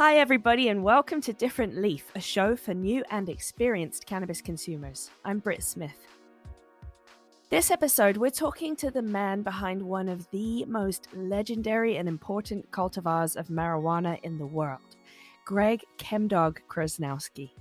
Hi, everybody, and welcome to Different Leaf, a show for new and experienced cannabis consumers. I'm Brit Smith. This episode, we're talking to the man behind one of the most legendary and important cultivars of marijuana in the world, Greg ChemDog Krzanowski.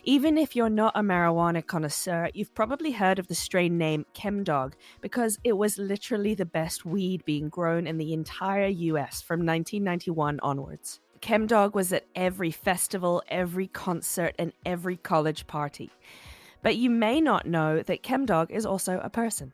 Even if you're not a marijuana connoisseur, you've probably heard of the strain name ChemDog because it was literally the best weed being grown in the entire US from 1991 onwards. ChemDog was at every festival, every concert, and every college party. But you may not know that ChemDog is also a person.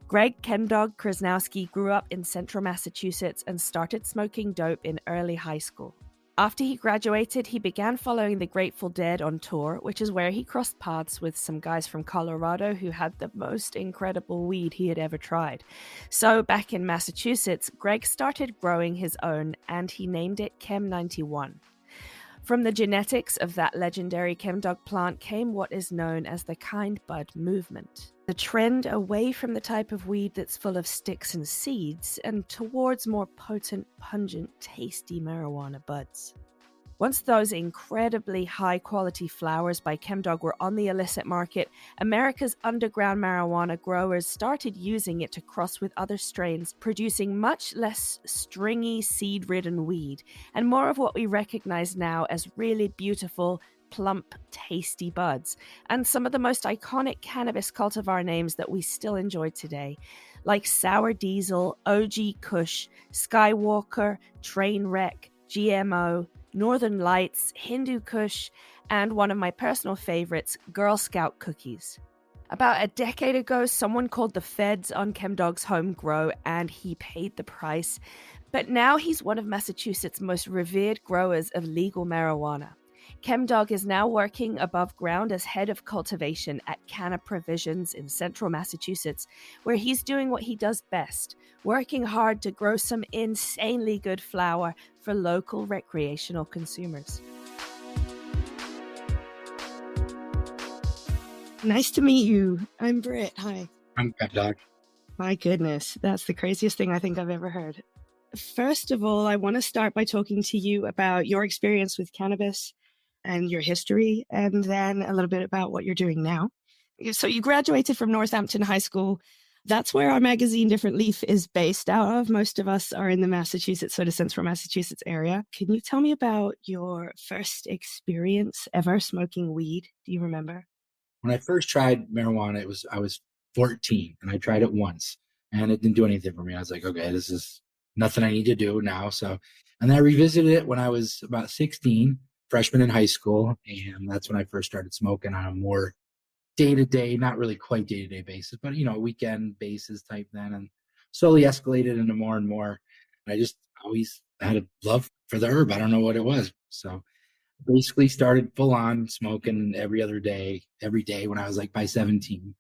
Greg ChemDog Krzanowski grew up in central Massachusetts and started smoking dope in early high school. After he graduated, he began following the Grateful Dead on tour, which is where he crossed paths with some guys from Colorado who had the most incredible weed he had ever tried. So back in Massachusetts, Greg started growing his own, and he named it Chem 91. From the genetics of that legendary ChemDog plant came what is known as the kind bud movement, the trend away from the type of weed that's full of sticks and seeds and towards more potent, pungent, tasty marijuana buds. Once those incredibly high-quality flowers by ChemDog were on the illicit market, America's underground marijuana growers started using it to cross with other strains, producing much less stringy, seed-ridden weed, and more of what we recognize now as really beautiful, plump, tasty buds, and some of the most iconic cannabis cultivar names that we still enjoy today, like Sour Diesel, OG Kush, Skywalker, Trainwreck, GMO, Northern Lights, Hindu Kush, and one of my personal favorites, Girl Scout cookies. About a decade ago, someone called the feds on ChemDog's home grow, and he paid the price. But now he's one of Massachusetts' most revered growers of legal marijuana. ChemDog is now working above ground as head of cultivation at Canna Provisions in central Massachusetts, where he's doing what he does best, working hard to grow some insanely good flower for local recreational consumers. Nice to meet you. I'm Brit. Hi. I'm ChemDog. My goodness, that's the craziest thing I think I've ever heard. First of all, I want to start by talking to you about your experience with cannabis and your history, and then a little bit about what you're doing now. So you graduated from Northampton High School. That's where our magazine Different Leaf is based out of. Most of us are in the Massachusetts, sort of central Massachusetts area. Can you tell me about your first experience ever smoking weed? Do you remember? When I first tried marijuana, I was 14 and I tried it once and it didn't do anything for me. I was like, okay, this is nothing I need to do now. And then I revisited it when I was about 16, freshman in high school. And that's when I first started smoking on a more day-to-day, not really quite day-to-day basis, but, weekend basis type then, and slowly escalated into more and more. And I just always had a love for the herb. I don't know what it was. So basically started full on smoking every day when I was like by 17.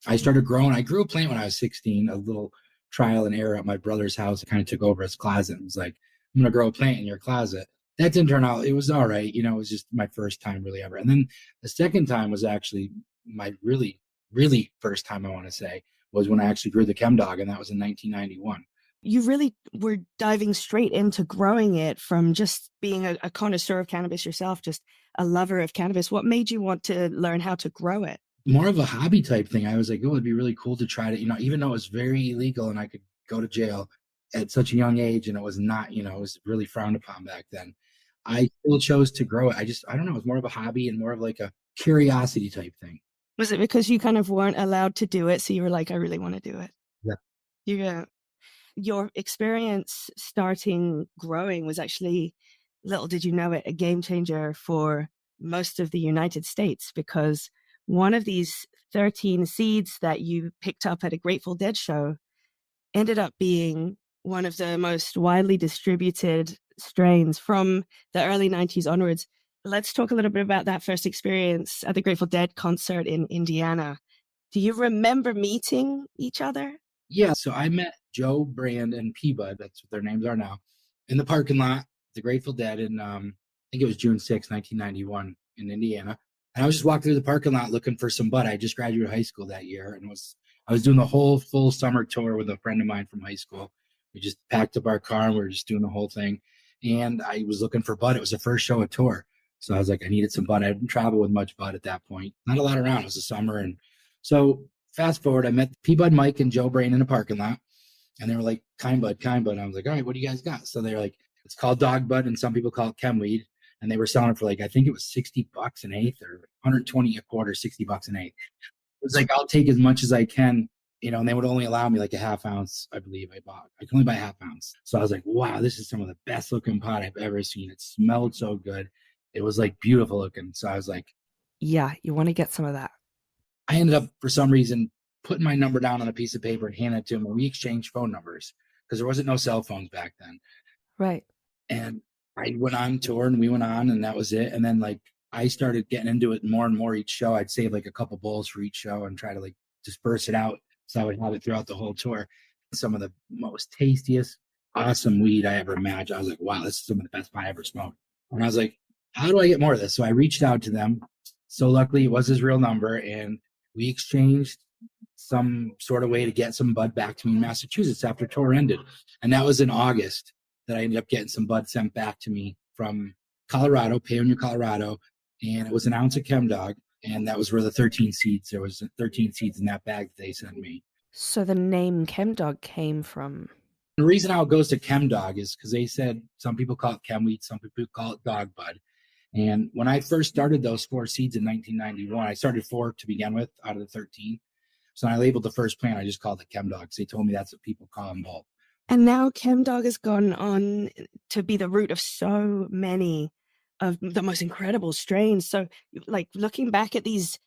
I started growing. I grew a plant when I was 16, a little trial and error at my brother's house. It kind of took over his closet. It was like, I'm going to grow a plant in your closet. That didn't turn out. It was all right. It was just my first time really ever. And then the second time was actually my really, really first time, I want to say, was when I actually grew the ChemDog, and that was in 1991. You really were diving straight into growing it from just being a connoisseur of cannabis yourself, just a lover of cannabis. What made you want to learn how to grow it? More of a hobby type thing. I was like, oh, it'd be really cool to try to, even though it was very illegal and I could go to jail at such a young age, and it was not, it was really frowned upon back then. I still chose to grow it. I don't know, it was more of a hobby and more of like a curiosity type thing. Was it because you kind of weren't allowed to do it, so you were like, I really want to do it? Yeah. Yeah. Your experience starting growing was actually, little did you know it, a game changer for most of the United States, because one of these 13 seeds that you picked up at a Grateful Dead show ended up being one of the most widely distributed strains from the early 90s onwards. Let's talk a little bit about that first experience at the Grateful Dead concert in Indiana. Do you remember meeting each other? Yeah, so I met Joe, Brand, and P-Bud, that's what their names are now, in the parking lot, the Grateful Dead in, I think it was June 6, 1991 in Indiana. And I was just walking through the parking lot looking for some bud. I just graduated high school that year, and I was doing the whole full summer tour with a friend of mine from high school. We just packed up our car and we were just doing the whole thing. and I was looking for bud. It was the first show of tour. So I was like, I needed some bud. I didn't travel with much bud at that point. Not a lot around. It was the summer. And so fast forward, I met P-Bud Mike and Joe Brain in a parking lot. And they were like, kind bud, kind bud. And I was like, all right, what do you guys got? So they're like, it's called dog bud, and some people call it chem weed. And they were selling it for like, I think it was $60 an eighth or 120 a quarter, $60 an eighth. It was like, I'll take as much as I can, and they would only allow me like a half ounce, I believe I bought. I can only buy a half ounce. So I was like, wow, this is some of the best looking pot I've ever seen. It smelled so good. It was like beautiful looking. So I was like, yeah, you want to get some of that. I ended up, for some reason, putting my number down on a piece of paper and handing it to him. And we exchanged phone numbers because there wasn't no cell phones back then. Right. And I went on tour and we went on, and that was it. And then like I started getting into it more and more each show. I'd save like a couple bowls for each show and try to like disperse it out so I would have it throughout the whole tour. Some of the most tastiest, awesome weed I ever imagined. I was like, wow, this is some of the best pie I ever smoked. And I was like, how do I get more of this? So I reached out to them. So luckily it was his real number, and we exchanged some sort of way to get some bud back to me in Massachusetts after tour ended. And that was in August that I ended up getting some bud sent back to me from Colorado, Paonia, Colorado. And it was an ounce of ChemDog. And that was where the 13 seeds, there was 13 seeds in that bag that they sent me. So the name ChemDog came from? The reason how it goes to ChemDog is because they said some people call it chem wheat, some people call it dog bud. And when I first started those 4 seeds in 1991, I started 4 to begin with out of the 13. So when I labeled the first plant, I just called it ChemDog because they told me that's what people call them both. And now ChemDog has gone on to be the root of so many of the most incredible strains. So like looking back at these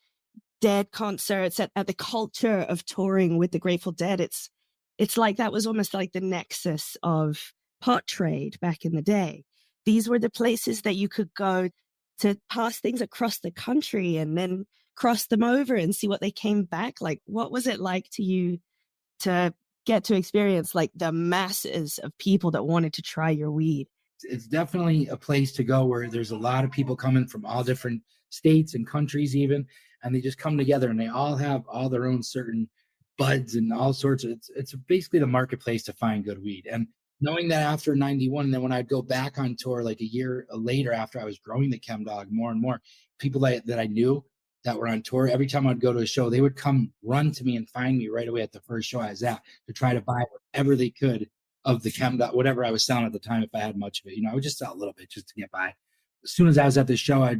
Dead concerts, at the culture of touring with the Grateful Dead, it's like that was almost like the nexus of pot trade back in the day. These were the places that you could go to pass things across the country and then cross them over and see what they came back like. What was it like to you to get to experience like the masses of people that wanted to try your weed? It's definitely a place to go where there's a lot of people coming from all different states and countries even, and they just come together and they all have all their own certain buds and all sorts of, it's basically the marketplace to find good weed. And knowing that after 91, and then when I'd go back on tour like a year later after I was growing the ChemDog more and more, people that I knew that were on tour, every time I'd go to a show, they would come run to me and find me right away at the first show I was at to try to buy whatever they could of the ChemDog, whatever I was selling at the time. If I had much of it, I would just sell a little bit just to get by. As soon as I was at the show,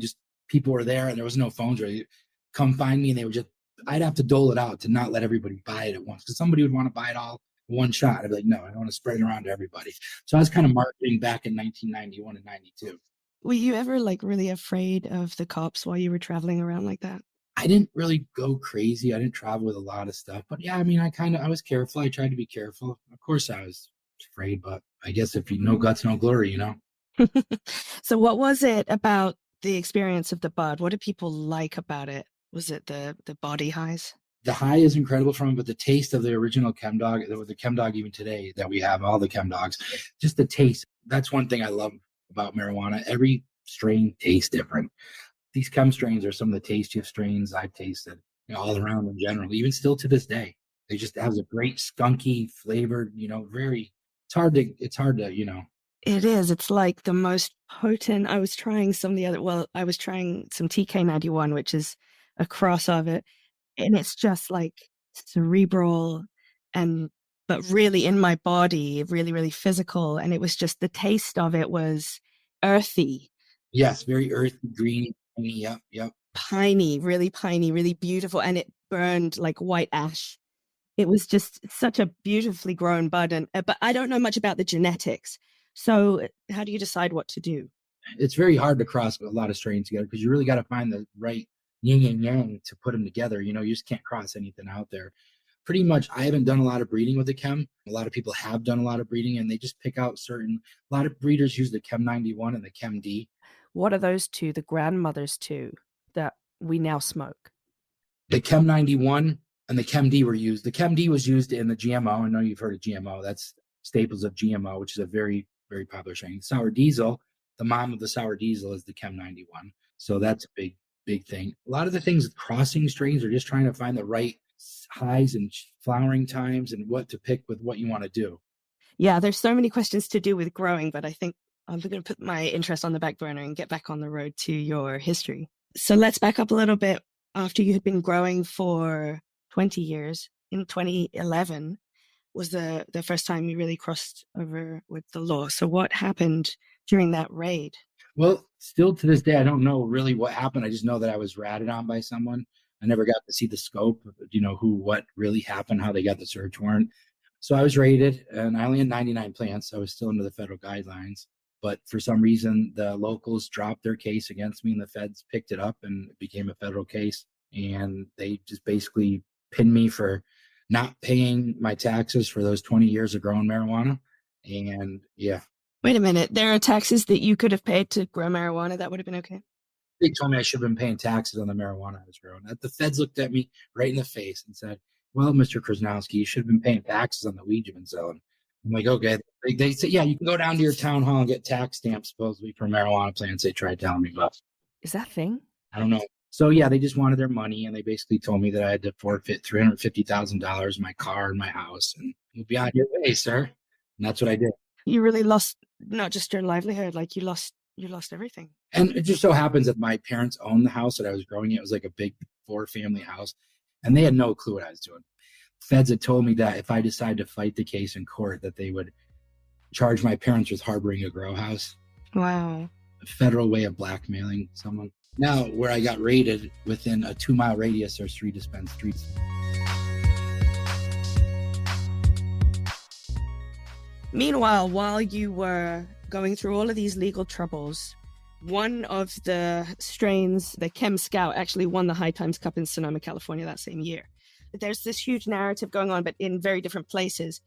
people were there and there was no phones ready. Come find me, and they would I'd have to dole it out to not let everybody buy it at once, because somebody would want to buy it all in one shot. I'd be like, no, I don't want to spread it around to everybody. So I was kind of marketing back in 1991 and 92. Were you ever like really afraid of the cops while you were traveling around like that? I didn't really go crazy. I didn't travel with a lot of stuff, but yeah, I mean, I was careful. I tried to be careful. Of course I was afraid, but I guess if you no guts, no glory, So what was it about the experience of the bud? What did people like about it? Was it the body highs? The high is incredible from it, but the taste of the original ChemDog, the ChemDog even today that we have, all the ChemDogs, just the taste. That's one thing I love about marijuana. Every strain tastes different. These chem strains are some of the tastiest strains I've tasted, all around in general, even still to this day. They just have a great skunky flavored, it's hard to. It is. It's like the most potent. I was trying some TK91, which is a cross of it. And it's just like cerebral but really in my body, really, really physical. And it was just, the taste of it was earthy. Yes, very earthy, green, piney, yep. Piney, really beautiful. And it burned like white ash. It was just such a beautifully grown bud. But I don't know much about the genetics. So how do you decide what to do? It's very hard to cross a lot of strains together because you really got to find the right yin and yang to put them together. You just can't cross anything out there. Pretty much, I haven't done a lot of breeding with the chem. A lot of people have done a lot of breeding, and they just pick out a lot of breeders use the Chem 91 and the Chem D. What are those two, the grandmothers two, that we now smoke? The Chem 91 and the Chem D were used. The Chem D was used in the GMO. I know you've heard of GMO. That's staples of GMO, which is a very, very popular strain. Sour Diesel, the mom of the Sour Diesel, is the Chem 91. So that's a big thing. A lot of the things with crossing strains are just trying to find the right highs and flowering times and what to pick with what you want to do. Yeah, there's so many questions to do with growing, but I think I'm going to put my interest on the back burner and get back on the road to your history. So let's back up a little bit. After you had been growing for 20 years, in 2011 was the first time you really crossed over with the law. So what happened during that raid? Well, still to this day, I don't know really what happened. I just know that I was ratted on by someone. I never got to see the scope, what really happened, how they got the search warrant. So I was raided, and I only had 99 plants. So I was still under the federal guidelines. But for some reason, the locals dropped their case against me, and the feds picked it up, and it became a federal case. And they just basically pinned me for not paying my taxes for those 20 years of growing marijuana. And yeah. Wait a minute. There are taxes that you could have paid to grow marijuana. That would have been okay. They told me I should have been paying taxes on the marijuana I was growing. The feds looked at me right in the face and said, "Well, Mr. Krzanowski, you should have been paying taxes on the weed you've been selling." I'm like, okay. They said, yeah, you can go down to your town hall and get tax stamps supposedly for marijuana plants. They tried telling me, but is that a thing? I don't know. So yeah, they just wanted their money, and they basically told me that I had to forfeit $350,000, my car and my house, and you'll be on your way, sir. And that's what I did. You really lost not just your livelihood, like you lost everything. And it just so happens that my parents owned the house that I was growing in. It was like a big 4-family house, and they had no clue what I was doing. Feds had told me that if I decided to fight the case in court, that they would charge my parents with harboring a grow house. Wow. A federal way of blackmailing someone. Now, where I got raided, within a 2-mile radius, there's 3 dispensaries. Meanwhile, while you were going through all of these legal troubles, one of the strains, the Chem Scout, actually won the High Times Cup in Sonoma, California that same year. There's this huge narrative going on, but in very different places.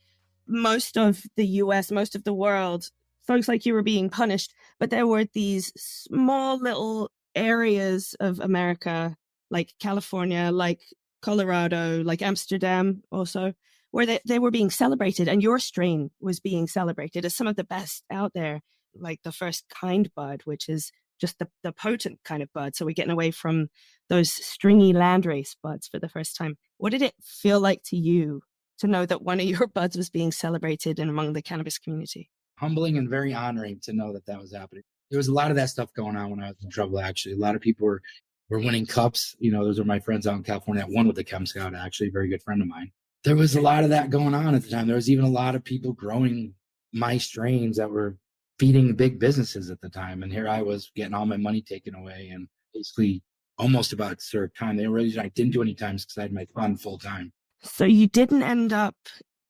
Most of the US, most of the world, folks like you were being punished, but there were these small little areas of America, like California, like Colorado, like Amsterdam also, where they were being celebrated, and your strain was being celebrated as some of the best out there, like the first kind bud, which is just the potent kind of bud. So we're getting away from those stringy landrace buds for the first time. What did it feel like to you to know that one of your buds was being celebrated in among the cannabis community? Humbling and very honoring to know that was happening. There was a lot of that stuff going on when I was in trouble, actually. A lot of people were winning cups. Those are my friends out in California. One with the Chem Scout, actually, a very good friend of mine. There was a lot of that going on at the time. There was even a lot of people growing my strains that were feeding big businesses at the time. And here I was getting all my money taken away and basically almost about to serve time. The reason I didn't do any times because I had my fun full time. So you didn't end up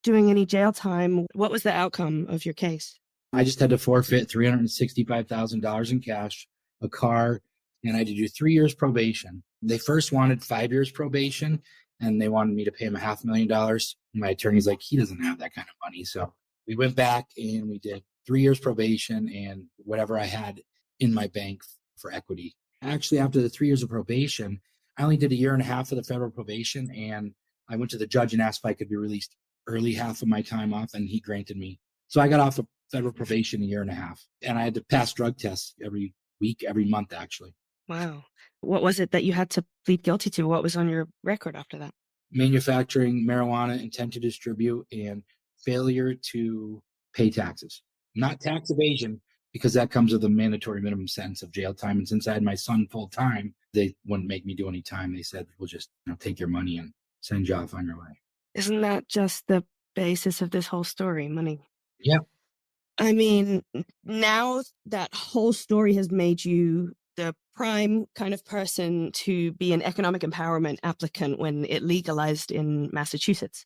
doing any jail time. What was the outcome of your case? I just had to forfeit $365,000 in cash, a car, and I had to do 3 years probation. They first wanted 5 years probation, and they wanted me to pay him $500,000. My attorney's like, he doesn't have that kind of money. So we went back and we did 3 years probation and whatever I had in my bank for equity. Actually, after the 3 years of probation, I only did 1.5 years of the federal probation, and I went to the judge and asked if I could be released early half of my time off, and he granted me. So I got off the federal probation 1.5 years, and I had to pass drug tests every week, every month, actually. Wow. What was it that you had to plead guilty to? What was on your record after that? Manufacturing marijuana, intent to distribute, and failure to pay taxes. Not tax evasion, because that comes with a mandatory minimum sentence of jail time. And since I had my son full time, they wouldn't make me do any time. They said, we'll just take your money and send you off on your way. Isn't that just the basis of this whole story, money? Yeah. I mean, now that whole story has made you the prime kind of person to be an economic empowerment applicant when it legalized in Massachusetts,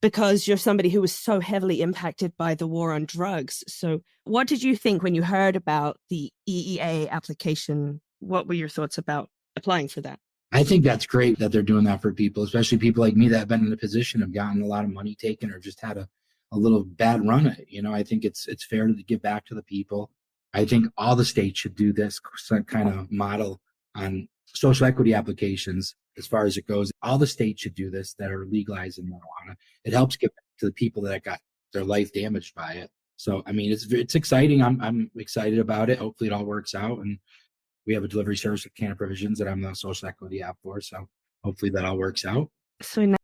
because you're somebody who was so heavily impacted by the war on drugs. So what did you think when you heard about the EEA application? What were your thoughts about applying for that? I think that's great that they're doing that for people, especially people like me that have been in a position of gotten a lot of money taken or just had a little bad run at it. I think it's fair to give back to the people. I think all the states should do this kind of model on social equity applications as far as it goes. All the states should do this that are legalizing marijuana. It helps give back to the people that got their life damaged by it. So, I mean, it's exciting. I'm excited about it. Hopefully it all works out. And we have a delivery service with Canna Provisions that I'm the social equity app for. So hopefully that all works out. So now